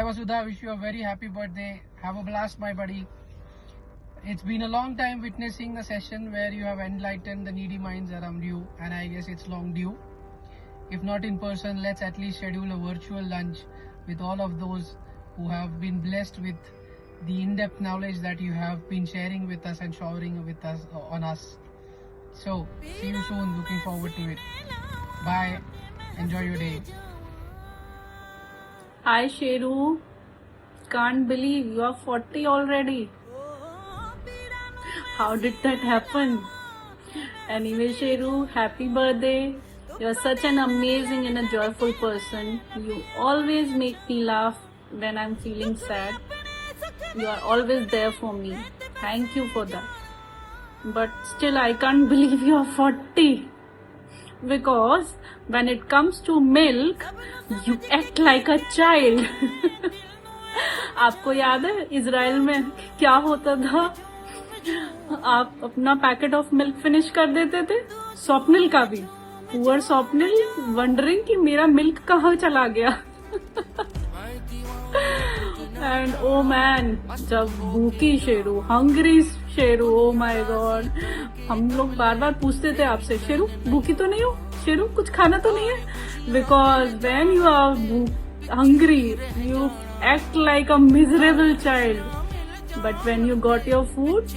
Hi Vasudha, wish you a very happy birthday. Have a blast, my buddy. It's been a long time witnessing a session where you have enlightened the needy minds around you, and I guess it's long due. If not in person, let's at least schedule a virtual lunch with all of those who have been blessed with the in-depth knowledge that you have been sharing with us and showering with us on us. So, see you soon. Looking forward to it. Bye. Enjoy your day. Hi Sheru, can't believe you are 40 already. How did that happen? Anyway, Sheru, happy birthday. You're such an amazing and a joyful person. You always make me laugh when I'm feeling sad. You are always there for me. Thank you for that. But still, I can't believe you're 40. Because when it comes to milk, you act like a child. आपको याद है Israel में क्या होता था? आप अपना packet of milk finish कर देते थे, स्वप्निल का भी. पुअर स्वप्निल वंडरिंग कि मेरा मिल्क कहाँ चला गया. एंड ओ मैन, जब भूखी Sheru, hungry Sheru, oh my God, हम लोग बार बार पूछते थे आपसे, शेरू भूखी तो नहीं हो, शेरू कुछ खाना तो नहीं है. Because when you are hungry you act like a miserable child, but when you got your food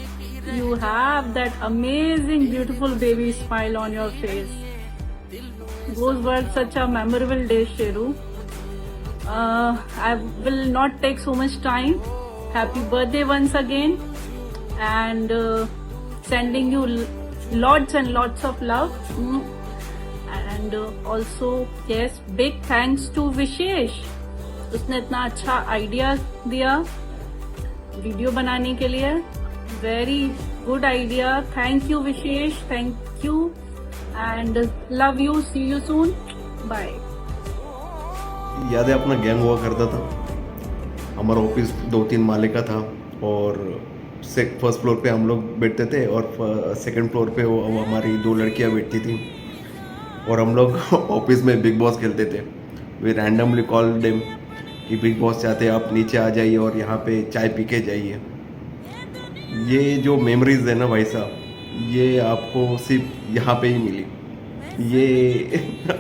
you have that amazing beautiful baby smile on your face. Those were such a memorable day, Sheru. I will not take so much time. Happy birthday once again, and sending you lots and lots of love. And also yes, big thanks to Vishesh. उसने इतना अच्छा idea दिया video बनाने के लिए. Very good idea. Thank you Vishesh, thank you and love you. See you soon. Bye. याद है अपना गैंग हुआ करता था. हमारा ऑफिस 2-3 माले का था और फर्स्ट फ्लोर पे हम लोग बैठते थे और सेकंड फ्लोर पे वो हमारी 2 लड़कियां बैठती थी और हम लोग ऑफिस में बिग बॉस खेलते थे. वी रैंडमली कॉल देम कि बिग बॉस चाहते हैं आप नीचे आ जाइए और यहाँ पे चाय पी के जाइए. ये जो मेमोरीज है ना भाई साहब, ये आपको सिर्फ यहाँ पे ही मिली. ये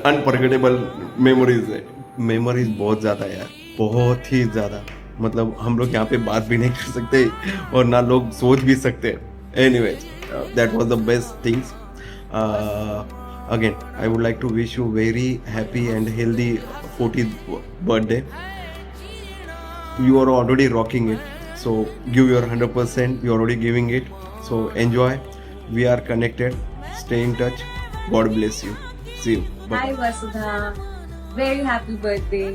अनफॉरगेटेबल मेमोरीज है. मेमोरीज बहुत ज़्यादा यार, बहुत ही ज़्यादा. मतलब हम लोग यहाँ पे बात भी नहीं कर सकते और ना लोग सोच भी सकते. Anyways, that was the best things. Again, I would like to wish you very happy and healthy 40th birthday. You are already rocking it, so give your 100%. You're already giving it, so enjoy. We are connected. Stay in touch. God bless you. See you. Bye. Hi Vasudha, very happy birthday.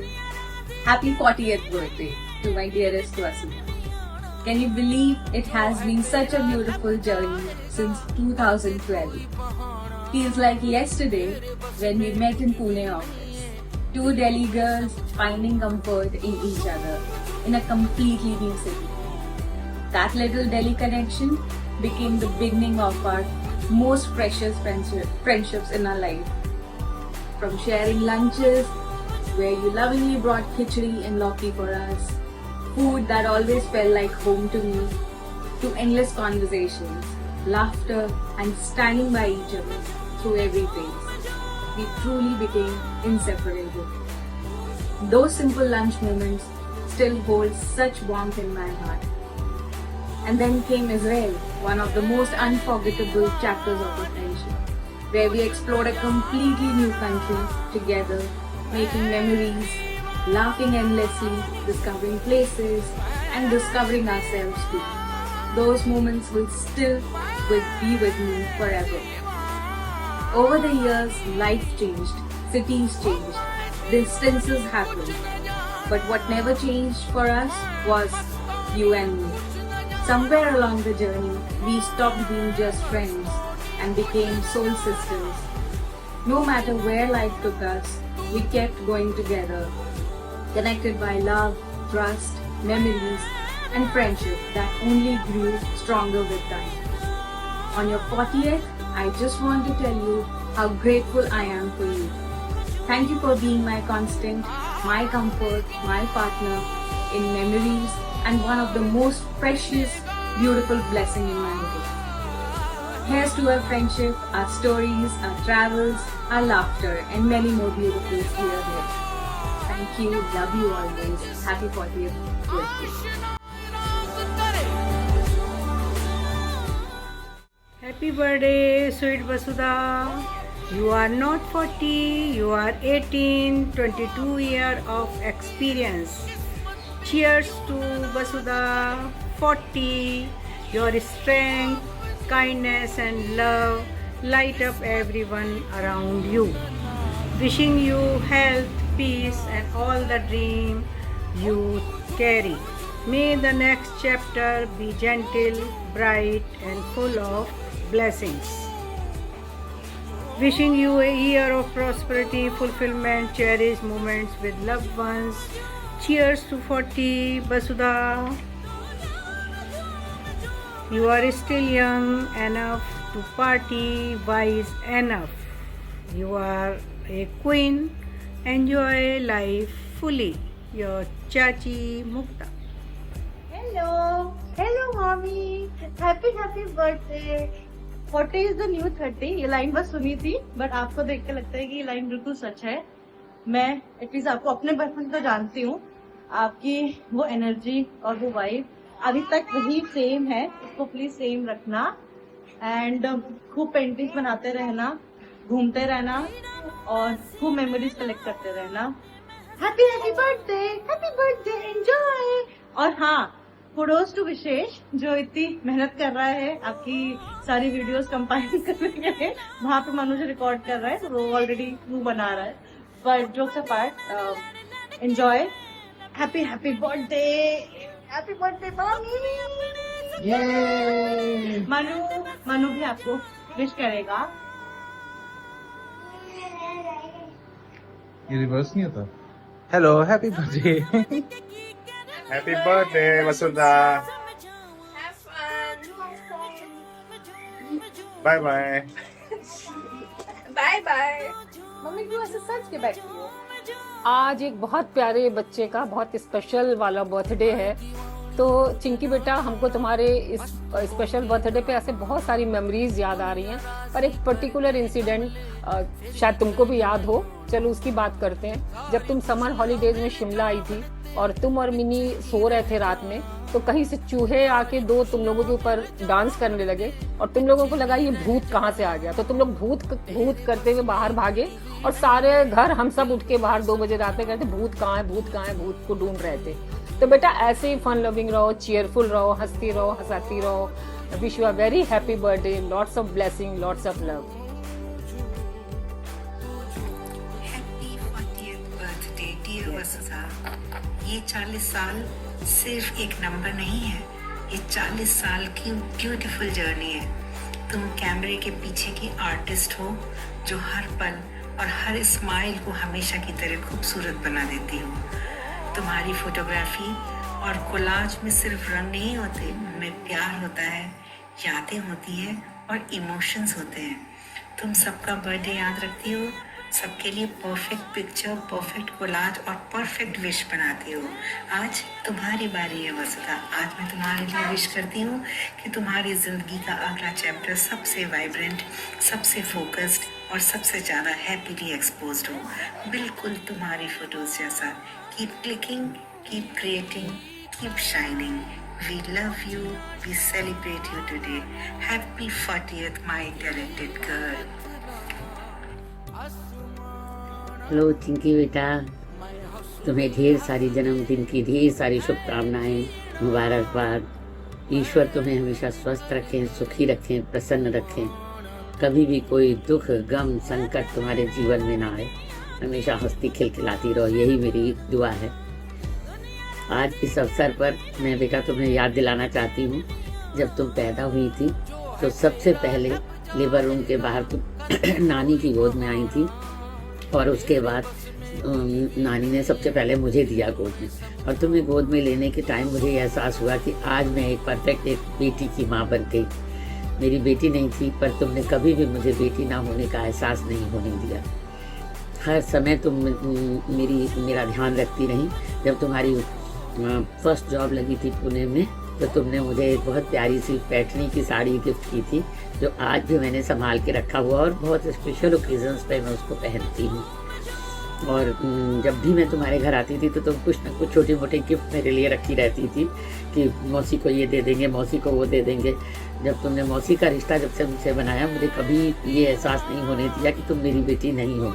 Happy 40th birthday to my dearest Vasudha. Can you believe it has been such a beautiful journey since 2012? Feels like yesterday when we met in Pune office. 2 Delhi girls finding comfort in each other in a completely new city. That little Delhi connection became the beginning of our most precious friendships in our life. From sharing lunches where you lovingly brought khichdi and lauki for us, food that always felt like home to me, to endless conversations, laughter and standing by each other through every phase. We truly became inseparable. Those simple lunch moments still hold such warmth in my heart. And then came Israel, one of the most unforgettable chapters of our friendship, where we explored a completely new country together, making memories, laughing endlessly, discovering places, and discovering ourselves too. Those moments will be with me forever. Over the years, life changed, cities changed, distances happened. But what never changed for us was you and me. Somewhere along the journey, we stopped being just friends and became soul sisters. No matter where life took us, we kept going together, connected by love, trust, memories, and friendship that only grew stronger with time. On your 40th, I just want to tell you how grateful I am for you. Thank you for being my constant, my comfort, my partner, in memories and one of the most precious, beautiful blessing in my life. Here's to our friendship, our stories, our travels, our laughter, and many more beautiful years ahead. Thank you, love you always. Happy 40th birthday. Happy birthday, sweet Vasudha. You are not 40, you are 18, 22 years of experience. Cheers to Vasudha 40. Your strength, kindness and love light up everyone around you. Wishing you health, peace and all the dream you carry. May the next chapter be gentle, bright and full of blessings. Wishing you a year of prosperity, fulfillment, cherished moments with loved ones. Cheers to 40, Vasudha. You are still young enough to party, wise enough. You are a queen. Enjoy life fully. Your Chachi Mukta. Hello, mommy. Happy birthday. 40 is the new 30. ये line बस सुनी थी, but आपको देख के लगता है कि ये लाइन बिल्कुल सच है. मैं एटलीस्ट आपको अपने बचपन तो जानती हूँ. आपकी वो एनर्जी और वो वाइब अभी तक वही सेम है. उसको प्लीज सेम रखना एंड खूब पेंटिंग्स बनाते रहना, घूमते रहना और खूब मेमोरीज कलेक्ट करते रहना. Happy birthday, enjoy. और हाँ, कुडोज टू विशेष जो इतनी मेहनत कर रहा है आपकी सारी वीडियोस कंपाइल करने के लिए. वहाँ पे मनुष्य रिकॉर्ड कर रहा है तो वो ऑलरेडी वो बना रहा है. But jokes apart, enjoy. Happy birthday mummy. Manu भी आपको विश करेगा. ये रिवर्स नहीं होता. Hello, happy birthday. Happy birthday Vasudha. Bye bye. Mummy क्यों ऐसे सच के बैठी हो? आज एक बहुत प्यारे बच्चे का बहुत स्पेशल वाला बर्थडे है, तो चिंकी बेटा हमको तुम्हारे इस स्पेशल बर्थडे पे ऐसे बहुत सारी मेमोरीज याद आ रही हैं, पर एक पर्टिकुलर इंसिडेंट शायद तुमको भी याद हो. चलो उसकी बात करते हैं. जब तुम समर हॉलीडेज में शिमला आई थी और तुम और मिनी सो रहे थे रात में, तो कहीं से चूहे आके दो तुम लोगों के ऊपर डांस करने लगे और तुम लोगों को लगा ये भूत कहाँ से आ गया. तो तुम लोग भूत करते हुए बाहर भागे और सारे घर हम सब उठ के बाहर 2 बजे रात में कहते भूत कहाँ है, भूत को ढूंढ रहे थे. तो बेटा ऐसे ही फन लविंग रहो, चीयरफुल रहो, हंसती रहो, हंसाती रहो. Wish you a very happy birthday, lots of blessing, lots of love. Happy 40th birthday dear Vasudha. ये 40 साल सिर्फ एक नंबर नहीं है, ये 40 साल की ब्यूटीफुल जर्नी है. तुम कैमरे के पीछे की आर्टिस्ट हो जो हर पल और हर स्माइल को हमेशा की तरह खूबसूरत बना देती हो. तुम्हारी फोटोग्राफी और कोलाज में सिर्फ रंग नहीं होते, उनमें प्यार होता है, यादें होती है और इमोशंस होते हैं. तुम सबका बर्थडे याद रखती हो, सबके लिए परफेक्ट पिक्चर, परफेक्ट कोलाज और परफेक्ट विश बनाती हो. आज तुम्हारी बारी है वसुधा. आज मैं तुम्हारे लिए विश करती हूँ कि तुम्हारी जिंदगी का अगला चैप्टर सबसे वाइब्रेंट, सबसे फोकस्ड और सबसे ज़्यादा हैप्पीली एक्सपोज्ड हो, बिल्कुल तुम्हारी फोटोज जैसा. Keep clicking, keep creating, keep shining. We love you. We celebrate you today. Happy 40th, my talented girl. Hello Chinki बेटा, तुम्हें ढेर सारी जन्मदिन की ढेर सारी शुभकामनाएं, मुबारकबाद. ईश्वर तुम्हें हमेशा स्वस्थ रखें, सुखी रखें, प्रसन्न रखें. कभी भी कोई दुख, गम, संकट तुम्हारे जीवन में ना आए. हमेशा हंसती खिलखिलाती रहो, यही मेरी दुआ है. आज इस अवसर पर मैं बेटा तुम्हें याद दिलाना चाहती हूँ, जब तुम पैदा हुई थी तो सबसे पहले लेबर रूम के बाहर तुम नानी की गोद में आई थी और उसके बाद नानी ने सबसे पहले मुझे दिया गोद में. और तुम्हें गोद में लेने के टाइम मुझे एहसास हुआ कि आज मैं एक परफेक्ट एक बेटी की माँ बन गई. मेरी बेटी नहीं थी, पर तुमने कभी भी मुझे बेटी ना होने का एहसास नहीं होने दिया. हर समय तुम मेरा ध्यान रखती रही. जब तुम्हारी फर्स्ट जॉब लगी थी पुणे में, तो तुमने मुझे एक बहुत प्यारी सी पैठनी की साड़ी गिफ्ट की थी, जो आज भी मैंने संभाल के रखा हुआ और बहुत स्पेशल ओकेजन्स पे मैं उसको पहनती हूँ। और जब भी मैं तुम्हारे घर आती थी तो तुम कुछ ना कुछ छोटे मोटे गिफ्ट मेरे लिए रखी रहती थी कि मौसी को ये दे देंगे, मौसी को वो दे देंगे। जब तुमने मौसी का रिश्ता जब से मुझसे बनाया, मुझे कभी ये एहसास नहीं होने दिया कि तुम मेरी बेटी नहीं हो,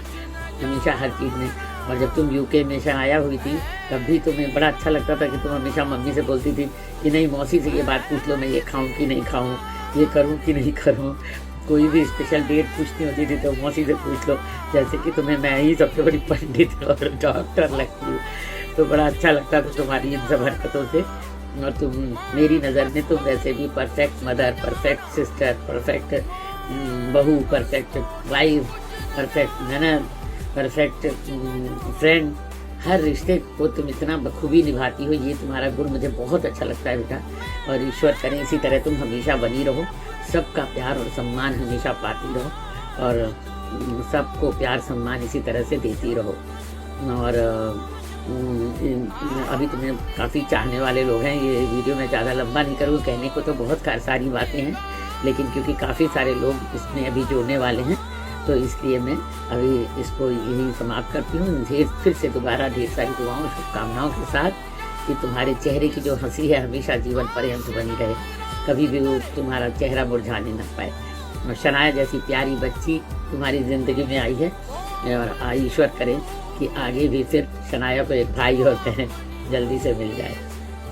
हमेशा हर चीज़ में। और जब तुम यूके में आया हुई थी तब भी तुम्हें बड़ा अच्छा लगता था कि तुम हमेशा मम्मी से बोलती थी कि नहीं मौसी से ये बात पूछ लो, मैं ये खाऊं कि नहीं खाऊं, ये करूं कि नहीं करूं। कोई भी स्पेशल डेट पूछनी होती थी तो मौसी से पूछ लो, जैसे कि तुम्हें मैं ही सबसे बड़ी पंडित और डॉक्टर लगती हूँ। तो बड़ा अच्छा लगता था तुम्हारी इन सब हरकतों से। और तुम मेरी नज़र में तुम वैसे भी perfect mother, perfect sister, perfect बहू, परफेक्ट वाइफ, परफेक्ट ननद, परफेक्ट फ्रेंड, हर रिश्ते को तुम इतना बखूबी निभाती हो। ये तुम्हारा गुण मुझे बहुत अच्छा लगता है बेटा। और ईश्वर करें इसी तरह तुम हमेशा बनी रहो, सबका प्यार और सम्मान हमेशा पाती रहो और सबको प्यार सम्मान इसी तरह से देती रहो। और अभी तुम्हें काफ़ी चाहने वाले लोग हैं। ये वीडियो मैं ज़्यादा लंबा नहीं करूँगा, कहने को तो बहुत सारी बातें हैं, लेकिन क्योंकि काफ़ी सारे लोग इसमें अभी जुड़ने वाले हैं तो इसलिए मैं अभी इसको यही समाप्त करती हूँ। फिर से दोबारा ढेर सारी दुआओं शुभकामनाओं के साथ कि तुम्हारे चेहरे की जो हंसी है हमेशा जीवन पर्यंत बनी रहे, कभी भी वो तुम्हारा चेहरा मुरझाने न पाए। और शनाया जैसी प्यारी बच्ची तुम्हारी ज़िंदगी में आई है और ईश्वर करे कि आगे भी फिर शनाया को एक भाई और बहन जल्दी से मिल जाए।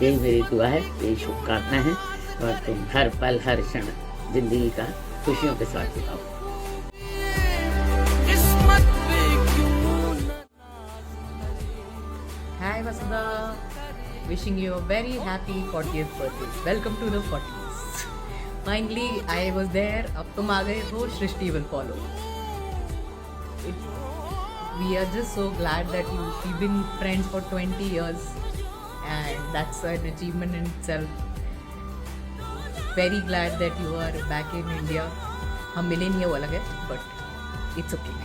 यही मेरी दुआ है, यही शुभकामना है। और तुम हर पल हर क्षण ज़िंदगी का खुशियों के साथ बिताओ। Hi Vasudha, wishing you a very happy 40th birthday. Welcome to the 40s. Finally, I was there. अब तुम आ गए हो, सृष्टि will follow. We are just so glad that we've been friends for 20 years, and that's an achievement in itself. Very glad that you are back in India. हम मिले नहीं है वो अलग है, but it's okay.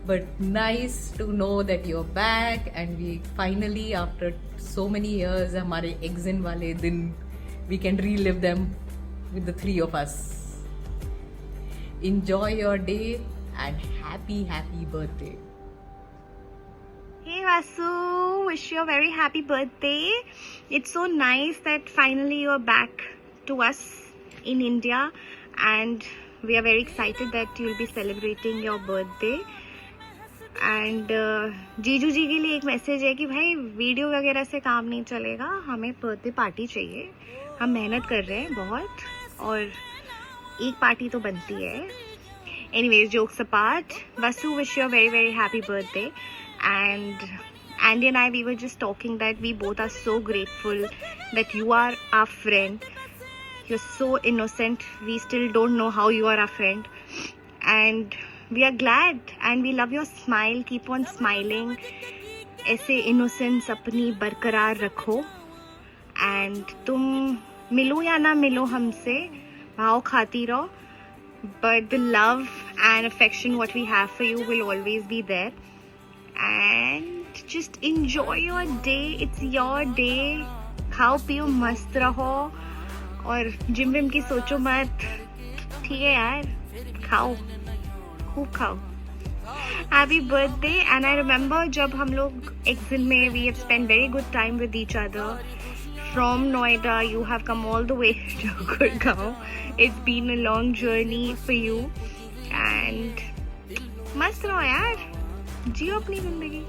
But nice to know that you're back and we finally after so many years हमारे exam वाले दिन we can relive them with the three of us. Enjoy your day and happy birthday. Hey Vasu, wish you a very happy birthday. It's so nice that finally you're back to us in India and we are very excited that you'll be celebrating your birthday. And जीजू जी के लिए एक message है कि भाई video वगैरह से काम नहीं चलेगा, हमें बर्थडे पार्टी चाहिए। हम मेहनत कर रहे हैं बहुत और एक पार्टी तो बनती है। Anyways, jokes apart, Vasu wish you a very very happy birthday. And Andy and I, we were just talking that we both are so grateful that you are our friend. You're so innocent. We still don't know how you are our friend. And we are glad and we love your smile. Keep on smiling. ऐसे innocence अपनी बरकरार रखो and तुम मिलो या ना मिलो हमसे, भाव खाती रहो, but the love and affection what we have for you will always be there. And just enjoy your day. It's your day. खाओ पियो मस्त रहो और जिम विम की सोचो मत, ठीक है यार, खाओ खूब खाओ। Happy birthday. And I remember जब हम लोग एक्सिल में we have spend very good time with each other. From Noida you have come all the way to Gurgaon. It's been a long journey for you and मस्त रहो यार, जियो अपनी जिंदगी।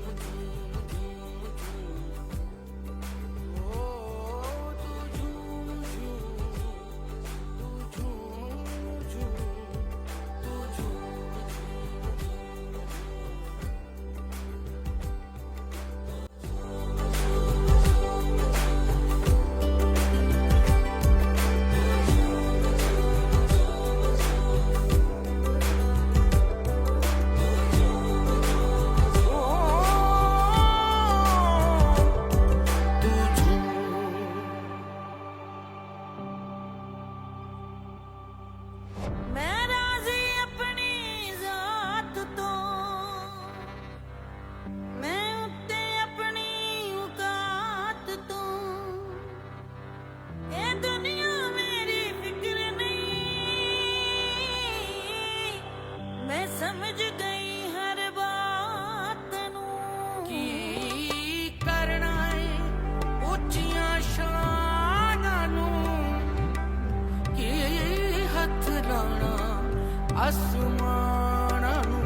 ਅਸਮਾਨਾਂ ਨੂੰ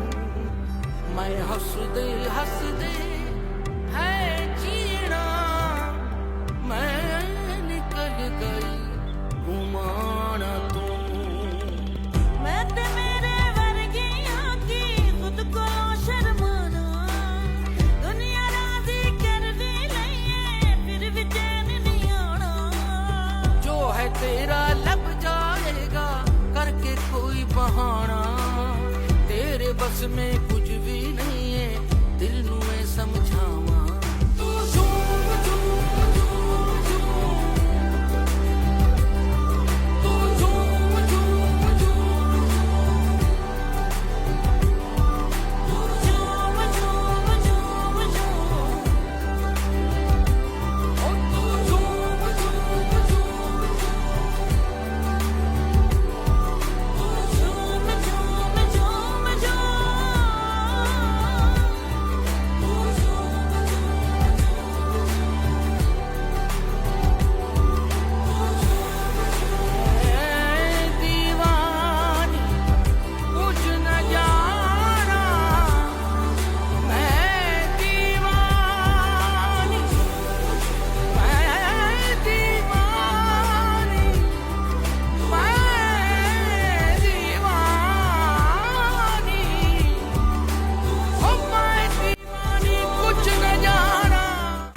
ਮੈਂ ਹੱਸਦੇ ਹੱਸਦੇ ਹੈ ਜੀਣਾ ਮੈਂ ਨਿਕਲ ਗਈ ਗੁਮਾਨਾ ਤੋਂ ਮੈਂ ਤੇ ਮੇਰੇ ਵਰਗੀਆਂ ਕੀ ਖੁਦ ਕੋ ਸ਼ਰਮਾਨਾ ਦੁਨੀਆ ਰਾਜ਼ੀ ਕਰ ਵੀ ਲਈਏ ਫਿਰ ਵੀ ਚੈਨ ਨਹੀਂ ਆਉਣਾ ਜੋ ਹੈ ਤੇਰਾ ਲੱਭ ਜਾਏਗਾ करके कोई बहाना तेरे बस में कुछ भी नहीं है दिल नू मैं समझावा तू झूम झूम झूम झूम तू झूम झूम झूम तू झूम झूम झूम झूम ओ तू झूम झूम झूम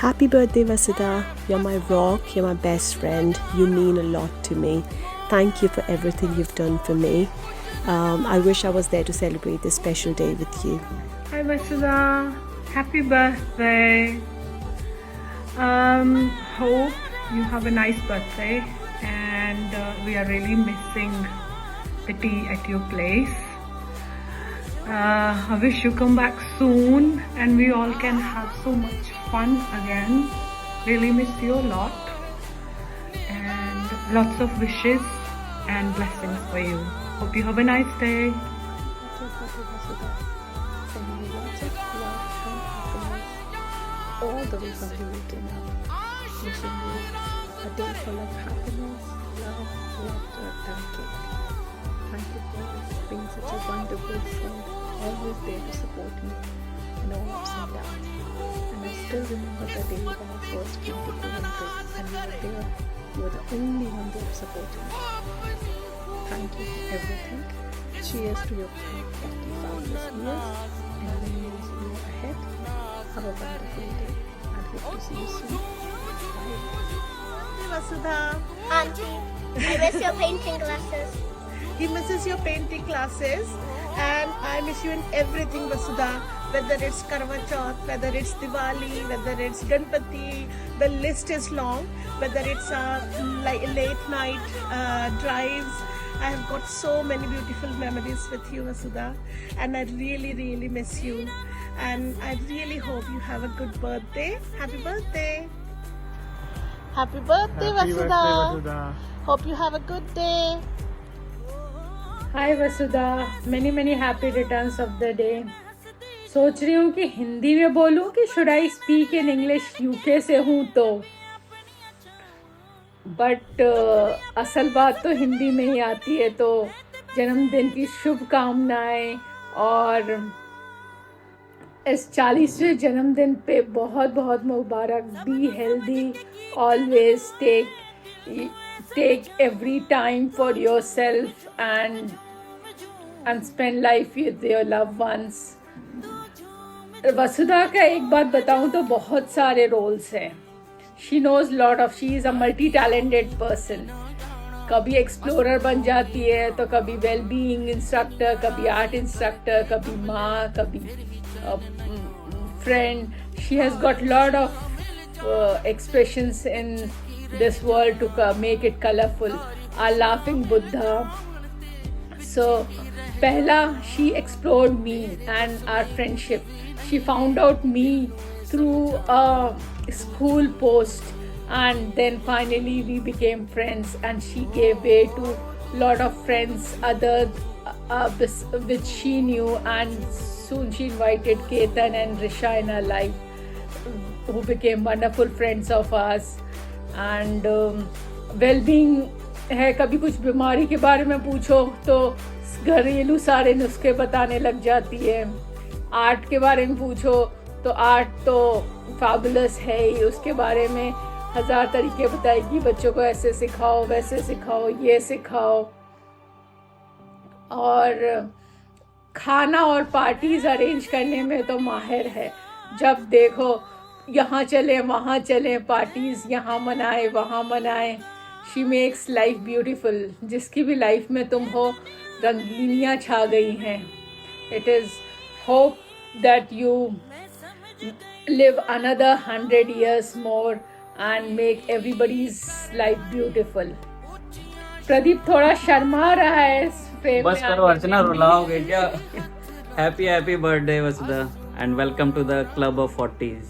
Happy birthday, Vasudha. You're my rock, you're my best friend. You mean a lot to me. Thank you for everything you've done for me. I wish I was there to celebrate this special day with you. Hi Vasudha, happy birthday. Hope you have a nice birthday and we are really missing the tea at your place. I wish you come back soon and we all can have so much fun again. Really miss you a lot and lots of wishes and blessings for you. Hope you have a nice day. All the way from the weekend up. Wishing you a day full of happiness, love, laughter and cake. Thank you for being such a wonderful friend, always there to support me in all ups and downs. And I still remember the day when I first came to Coventry and you were there. You were the only one there supporting me. Thank you for everything. Cheers to your 45 years and many years ahead. Have a wonderful day and hope to see you soon. Bye. Hey, Vasudha. Auntie, I miss your painting classes. He misses your painting classes and I miss you in everything, Vasudha. Whether it's Karwa Chauth, whether it's Diwali, whether it's Ganpati, the list is long. Whether it's late night drives, I have got so many beautiful memories with you, Vasudha, and I really, really miss you. And I really hope you have a good birthday. Happy birthday! Happy birthday, Vasudha! Hope you have a good day. Hi Vasudha, many happy returns of the day. सोच रही हूँ कि हिंदी में बोलूँ कि should I speak in English, UK से हूँ तो, बट असल बात तो हिंदी में ही आती है। तो जन्मदिन की शुभकामनाएं और इस 40वें जन्मदिन पे बहुत बहुत मुबारक। Be healthy, always take every time for your self and spend life with your love once. Vasudha का एक बात बताऊं तो बहुत सारे रोल्स हैं। She knows lot of, she is a multi talented person. कभी एक्सप्लोरर बन जाती है तो कभी वेल बीइंग इंस्ट्रक्टर, कभी आर्ट इंस्ट्रक्टर, कभी माँ, कभी friend. She has got lot of expressions in this world to make it colorful. Our laughing Buddha. So pehla she explored me and our friendship. She found out me through a school post and then finally we became friends and she gave way to lot of friends others which she knew, and soon she invited Ketan and Risha in her life who became wonderful friends of ours. And well-being है, कभी कुछ बीमारी के बारे में पूछो तो घरेलू सारे नुस्खे बताने लग जाती है। आर्ट के बारे में पूछो तो आर्ट तो फैबुलस है ही, उसके बारे में 1000 तरीके बताएगी, बच्चों को ऐसे सिखाओ, वैसे सिखाओ, ये सिखाओ। और खाना और पार्टीज अरेंज करने में तो माहिर है। जब देखो यहाँ चले वहाँ चले, पार्टीज यहाँ मनाए वहाँ मनाए। She makes life beautiful. जिसकी भी लाइफ में तुम हो, रंगीनियाँ छा गई हैं। It is hope that you live another 100 years more and make everybody's life beautiful. Pradeep थोड़ा शर्मा रहा है इस फ्रेम में। बस करो अर्चना, रुलाओगे क्या? Happy birthday Vasudha and welcome to the club of 40s।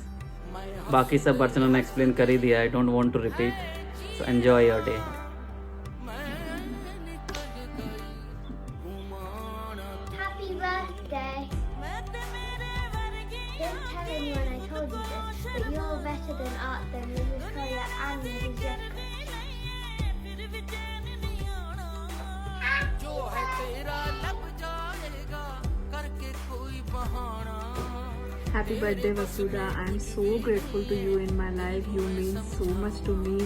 बाकी सब अर्चना ने एक्सप्लेन कर ही दिया, I don't want to repeat, so enjoy your day. Happy birthday. Don't tell anyone I told you this, but you're better than art than Mrs. Collier and Mrs. Jeffrey. Happy birthday Vasudha. I'm so grateful to you in my life. You mean so much to me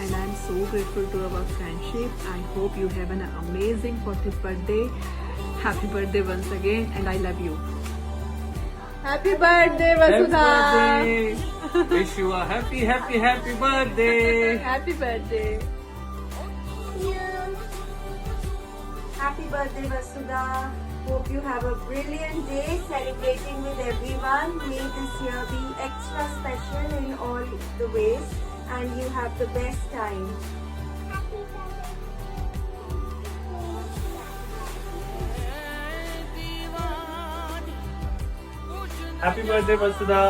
and I'm so grateful to our friendship. I hope you have an amazing 40th birthday. Happy birthday once again and I love you. Happy birthday Vasudha. Wish you a happy birthday. Happy birthday. Happy birthday Vasudha. Hope you have a brilliant day celebrating with everyone. May this year be extra special in all the ways and you have the best time. Happy birthday, Vasudha.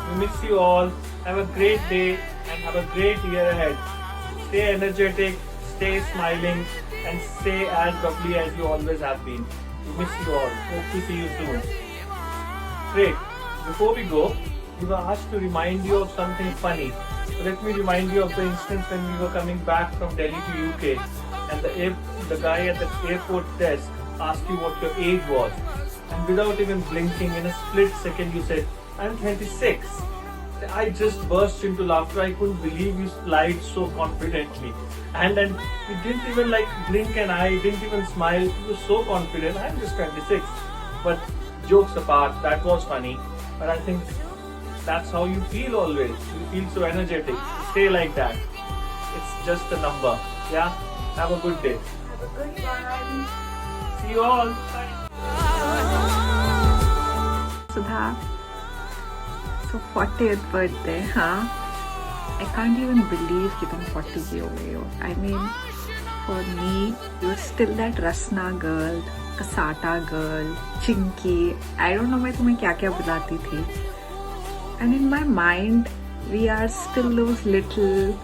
We miss you all. Have a great day and have a great year ahead. Stay energetic, stay smiling, and stay as lovely as you always have been. We miss you all. Hope to see you soon. Great. Before we go, we were asked to remind you of something funny. So let me remind you of the instance when we were coming back from Delhi to UK, and the guy at the airport desk asked you what your age was. And without even blinking, in a split second you said, I'm 26. I just burst into laughter. I couldn't believe you lied so confidently. And you didn't even blink an eye, didn't even smile. You were so confident. I'm just 26. But jokes apart, that was funny. But I think that's how you feel always. You feel so energetic. Stay like that. It's just a number. Yeah? Have a good day. Have a good one. See you all. Bye. Sudha, so 40th birthday, huh? I can't even believe कि तुम 40 की हो गई हो. I mean, for me, you're still that Rasna girl, Kasata girl, Chinky. I don't know मैं तुम्हें क्या क्या बुलाती थी. And in my mind, we are still those little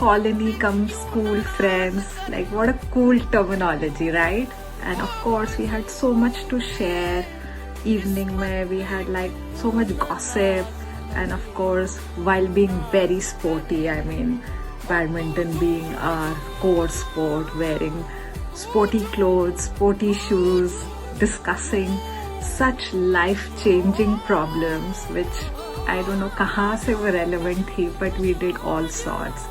colony cum school friends. Like what a cool terminology, right? And of course, we had so much to share. Evening where we had so much gossip, and of course while being very sporty, I mean badminton being our core sport, wearing sporty clothes, sporty shoes, discussing such life-changing problems which I don't know kahan se were relevant thi, but we did all sorts,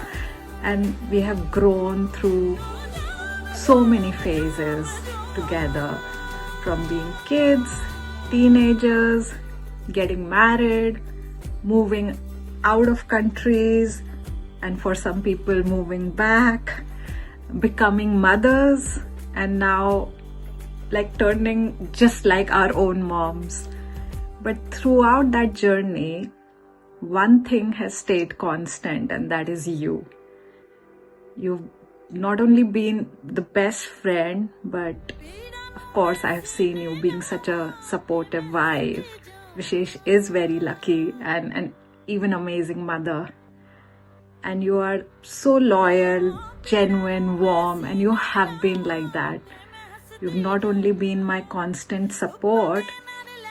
and we have grown through so many phases together, from being kids, teenagers, getting married, moving out of countries, and for some people moving back, becoming mothers, and now turning just like our own moms. But throughout that journey, one thing has stayed constant, and that is you. You've not only been the best friend, but of course, I have seen you being such a supportive wife. Vishesh is very lucky and an even amazing mother. And you are so loyal, genuine, warm, and you have been like that. You've not only been my constant support,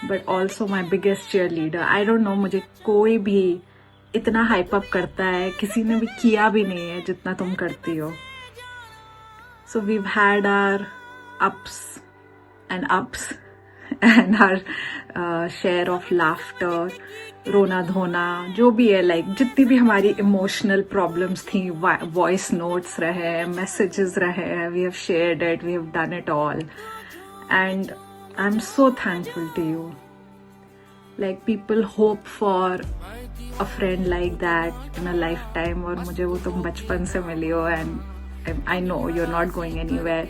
but also my biggest cheerleader. I don't know, मुझे कोई भी इतना hype up करता है, किसी ने भी किया भी नहीं है जितना तुम करती हो. So we've had our ups and ups and our share of laughter, रोना धोना जो भी है, लाइक जितनी भी हमारी इमोशनल प्रॉब्लम्स थी, वॉइस नोट्स रहे, मैसेजेस रहे, we have shared it, we have done it all, and I am so thankful to you. Like people hope for a friend like that in a lifetime, और मुझे वो तुम बचपन से मिली हो, and I know you are not going anywhere,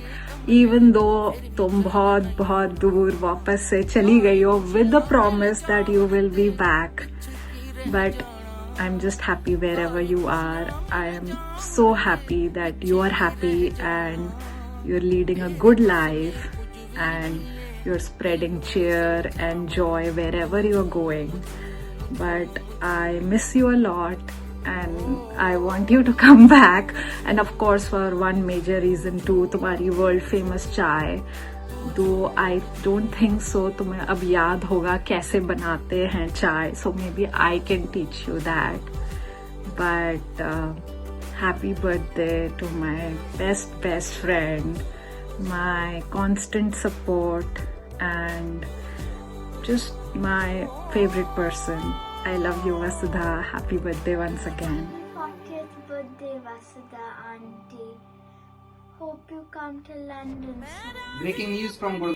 even though तुम बहुत बहुत दूर वापस से चली गई हो, with the promise that you will be back. But I am just happy wherever you are. I am so happy that you are happy and you are leading a good life, and you're spreading cheer and joy wherever you're going. But I miss you a lot and I want you to come back. And of course, for one major reason too, तुम्हारी world famous चाय. Though I don't think so तुम्हें अब याद होगा कैसे बनाते हैं चाय, so maybe I can teach you that. But happy birthday to my best friend, my constant support, and just my favorite person. I love you, Vasudha. Happy birthday once again. 40th birthday, Vasudha auntie. Hope you come to London soon. Breaking news from Gurgaon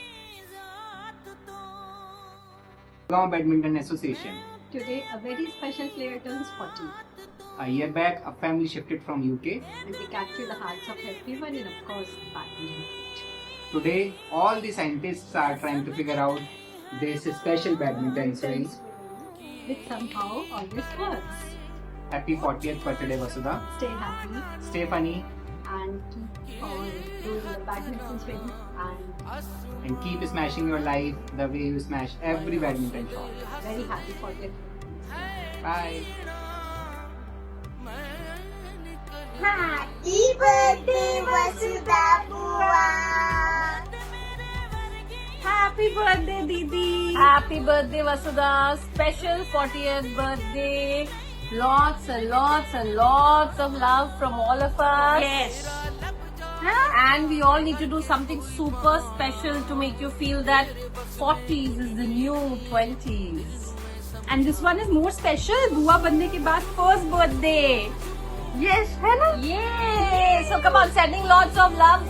Badminton Association. Today, a very special player turns 40. A year back, a family shifted from UK. And they capture the hearts of everyone and, of course, badminton. Today, all the scientists are trying to figure out this special badminton swing. Which somehow always works. Happy 40th birthday, Vasudha. Stay happy Stay funny and keep on doing the badminton swing and keep smashing your life the way you smash every badminton shot. very happy 40th. Bye. Happy birthday, Vasudha Bua. Happy birthday, Didi. Happy birthday, Vasudha. Special 40th birthday. Lots and lots and lots of love from all of us. Yes. And we all need to do something super special to make you feel that 40s is the new 20s. And this one is more special. बुआ बनने के बाद first birthday. Yes, है ना? Yay! So come on, sending lots of love.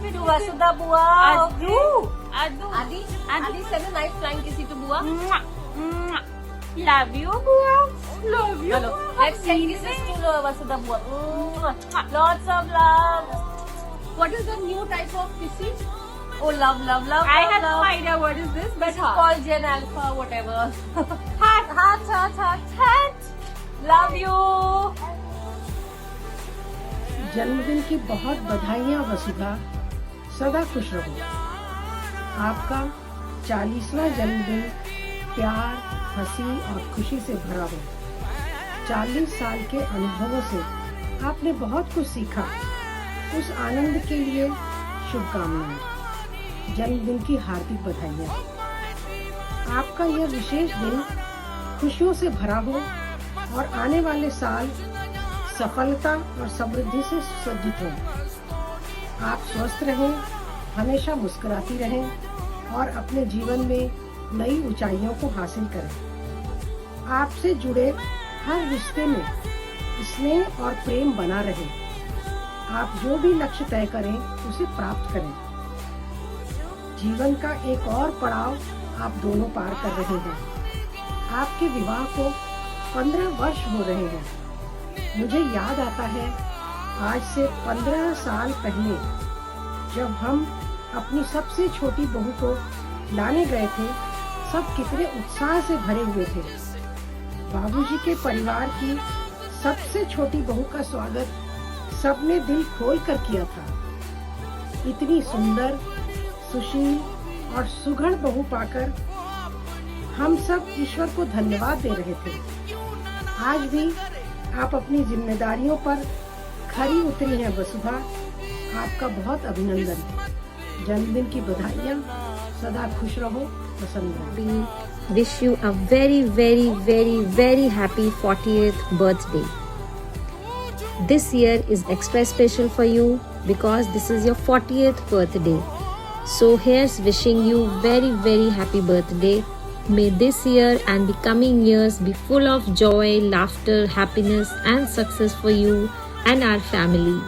To Vasudha Bua. Adi, send a nice flying kissy to Bua. Love you, Bua. Love you. Hello. Let's send kisses to Vasudha Bua. Lots of love. What is the new type of kissy? Oh, love, love, love. I love, have no love. idea what is this, but It's called Gen Alpha, whatever. Heart, heart, heart, heart, heart. Love you. जन्मदिन की बहुत बधाइयाँ वसुधा, सदा खुश रहो. आपका 40वां जन्मदिन प्यार, हंसी और खुशी से भरा हो. 40 साल के अनुभवों से आपने बहुत कुछ सीखा. उस आनंद के लिए शुभकामनाएं. जन्मदिन की हार्दिक बधाइयाँ. आपका यह विशेष दिन खुशियों से भरा हो और आने वाले साल सफलता और समृद्धि से सुसज्जित हो. आप स्वस्थ रहें, हमेशा मुस्कुराती रहें और अपने जीवन में नई ऊंचाइयों को हासिल करें. आपसे जुड़े हर रिश्ते में स्नेह और प्रेम बना रहे. आप जो भी लक्ष्य तय करें उसे प्राप्त करें. जीवन का एक और पड़ाव आप दोनों पार कर रहे हैं. आपके विवाह को 15 वर्ष हो रहे हैं. मुझे याद आता है आज से 15 साल पहले जब हम अपनी सबसे छोटी बहू को लाने गए थे, सब कितने उत्साह से भरे हुए थे. बाबूजी के परिवार की सबसे छोटी बहू का स्वागत सबने दिल खोल कर किया था. इतनी सुंदर, सुशील और सुघड़ बहू पाकर हम सब ईश्वर को धन्यवाद दे रहे थे. आज भी आप अपनी जिम्मेदारियों पर खरी उतरी हैं वसुधा. आपका बहुत अभिनंदन. जन्मदिन की बधाइयाँ. सदा खुश रहो. Vasundhara. Wish you a very, very, very, very happy 40th birthday. this year is extra special for you because this is your 40th birthday. So here's wishing you very, very happy birthday. May this year and the coming years be full of joy, laughter, happiness and success for you and our family.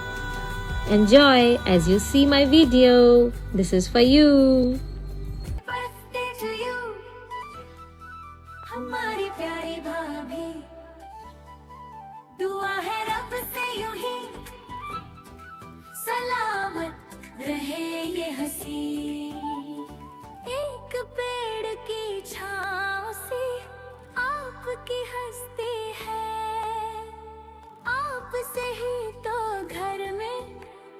Enjoy as you see my video. This is for you. birthday to you, हमारी प्यारी भाभी, दुआ है रब से यूं ही सलामत रहे ये हंसी, एक पेड़ की छाँव से आपकी हस्ती है, आपसे ही तो घर में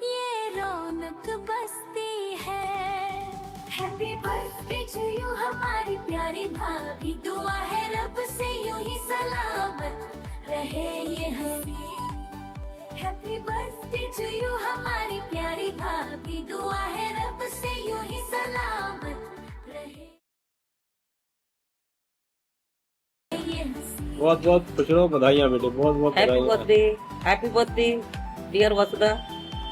ये रौनक बसती है। हैप्पी बर्थडे टू यू हमारी प्यारी भाभी, दुआ है रब से यूं ही सलामत रहे ये हंसी। हैप्पी बर्थडे टू यू हमारी प्यारी भाभी, दुआ है रब से यूं ही सलामत रहे ये हंसी। बहुत बहुत खुश रहो, बधाइयाँ बेटे, बहुत बहुत बधाइयाँ। Happy birthday, dear Vasudha.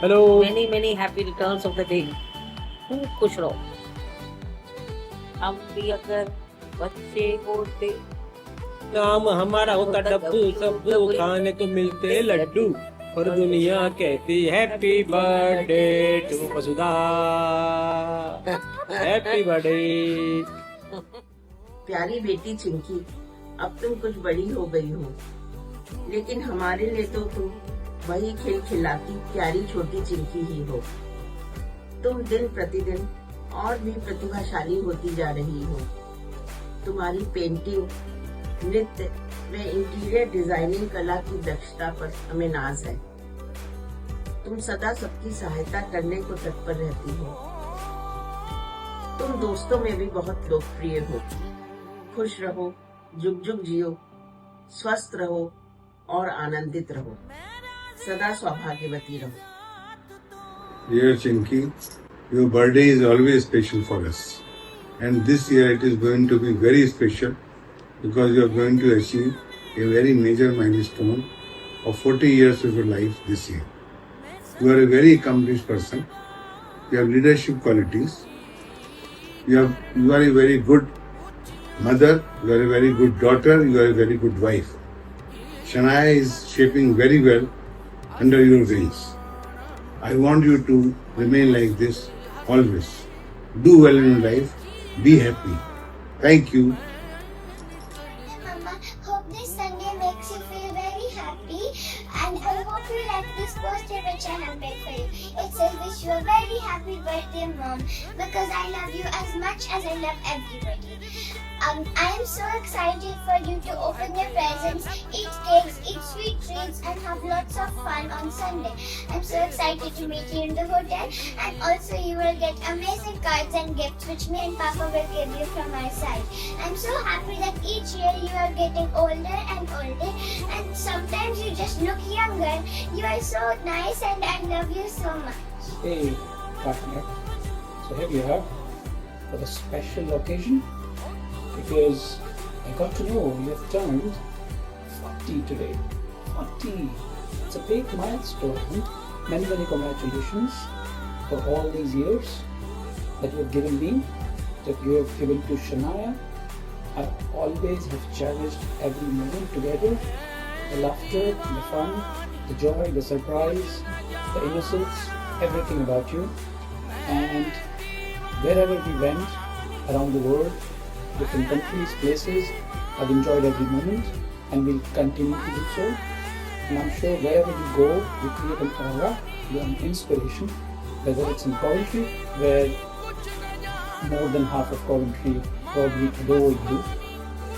Hello. Many happy returns of the day. खूब खुश रहो। हम भी अगर बच्चे होते, नाम हमारा होता डब्बू, सबको खाने को मिलते लड्डू, और दुनिया कहती happy birthday to Vasudha, happy birthday. प्यारी बेटी चिंकी, अब तुम कुछ बड़ी हो गई हो, लेकिन हमारे लिए तो तुम वही खिलखिलाती प्यारी छोटी चिंकी ही हो। तुम दिन प्रतिदिन और भी प्रतिभाशाली होती जा रही हो। तुम्हारी पेंटिंग, नृत्य में इंटीरियर डिजाइनिंग कला की दक्षता पर हमें नाज है। तुम सदा सबकी सहायता करने को तत्पर रहती हो। तुम दोस्तों में भी बहुत लोकप्रिय हो। खुश रहो, जुग जुग जियो, स्वस्थ रहो और आनंदित रहो। सदा सौभाग्यवती रहो। Dear Chinky, your birthday is always special for us, and this year it is going to be very special because you are going to achieve a very major milestone of 40 years of your life this year. You are a very accomplished person. You have leadership qualities. You are a very good mother. You are a very good daughter. You are a very good wife. Shania is shaping very well under your wings. I want you to remain like this always. Do well in your life. Be happy. Thank you. Mama, hope this Sunday makes you feel very happy, and I hope you like this poster which I have made for you. It says, "Wish you a very happy birthday, Mom, because I love you as much as I love everybody." I am so excited for you to open your presents, eat cakes, eat sweet treats, and have lots of fun on Sunday. I'm so excited to meet you in the hotel, and also you will get amazing cards and gifts which me and Papa will give you from our side. I'm so happy that each year you are getting older and older, and sometimes you just look younger. You are so nice, and I love you so much. Hey, partner. So here we are for the special occasion, because I got to know you have turned 40 today. 40. It's a big milestone. Many congratulations for all these years that you have given me, that you have given to Shania. I always have cherished every moment together. The laughter, the fun, the joy, the surprise, the innocence, everything about you. And wherever we went around the world, different countries, places, I've enjoyed every moment and will continue to do so. And I'm sure wherever you go, you create an aura, you're an inspiration, whether it's in Coventry, where more than half of Coventry probably adore you,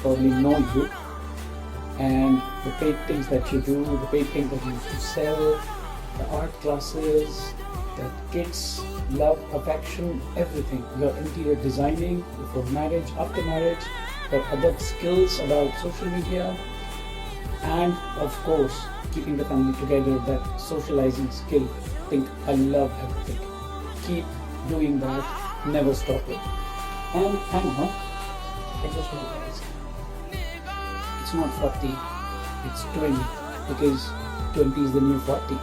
probably know you, and the paintings that you do, the paintings that you used to sell, the art classes, that kids love, affection, everything. Your interior designing before marriage, after marriage, your other skills about social media, and of course keeping the family together, that socializing skill. I love everything. Keep doing that, never stop it. And hang on, I just want to ask, it's not 40, it's 20, because 20 is the new 40,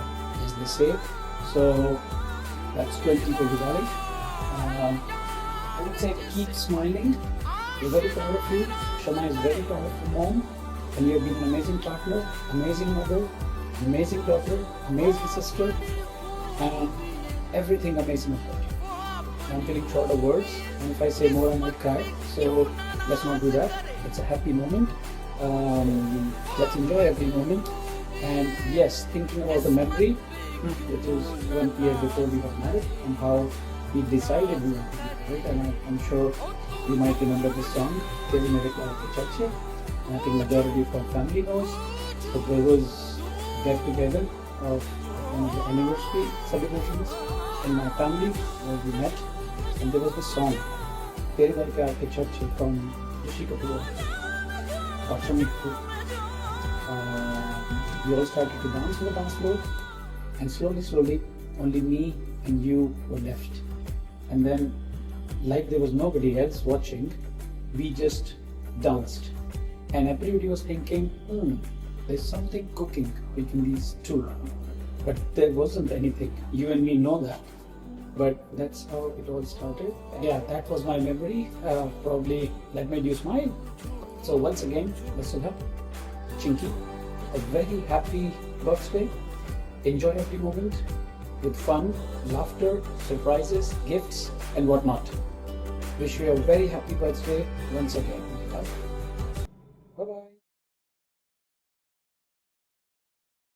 as they say. So that's 2020. I would say keep smiling. We're very proud of you. Shama is very proud of her mom. And you have been an amazing partner, amazing mother, amazing daughter, amazing sister, and everything amazing about you. I'm feeling short of words, and if I say more, I might cry. So let's not do that. It's a happy moment. Let's enjoy every moment. And yes, thinking about the memory, which is 1 year before we got married, and how we decided we were married. And I'm sure you might remember this song, Kevin Erika Chache. I think majority of our family knows. But there was get together of one of the anniversary celebrations in my family where we met, and there was this song, Tere Dar Pyar Ke Chache from Rishi Kapoor. We all started to dance on the dance floor, and slowly, only me and you were left. And then, like there was nobody else watching, we just danced. And everybody was thinking, there's something cooking between these two. But there wasn't anything. You and me know that. But that's how it all started. Yeah, that was my memory. Probably that made you smile. So once again, Vasudha, Chinky, a very happy birthday. Enjoy every moment with fun, laughter, surprises, gifts, and whatnot. Wish you a very happy birthday once again. Bye-bye.